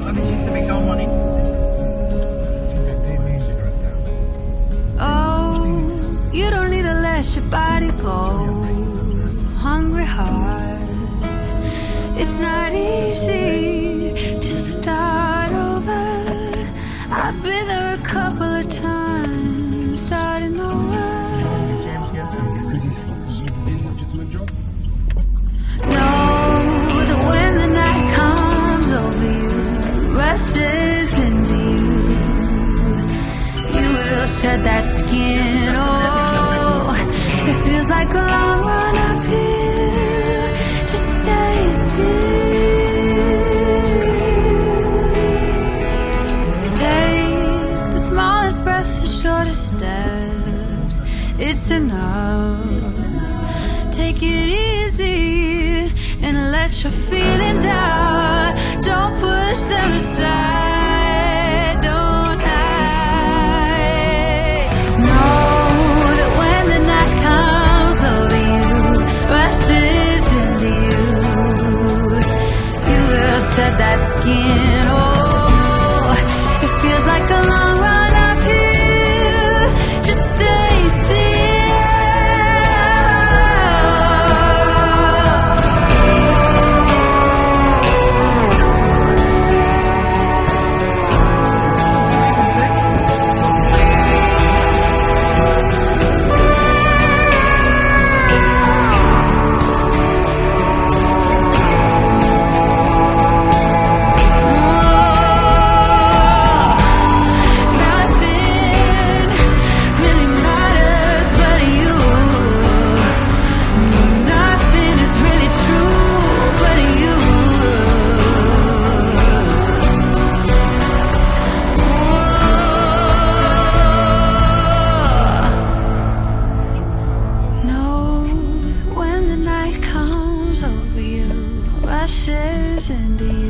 Well, this used to be gone money. Oh, you don't need to let your body go. Hungry heart, it's not easy to start over. I've been there a couple of times, starting over. Know that when the night comes over you, rushes into you will shed that skin. Oh, it feels like a long run uphill. Just stay still. Take the smallest breaths, the shortest steps. It's enough. Take it easy and let your feelings out. Don't push them aside. Don't hide. Know that when the night comes over you, rushes into you will shed that skin. Oh, it feels like a long run uphill. Just stay still. Rushes into you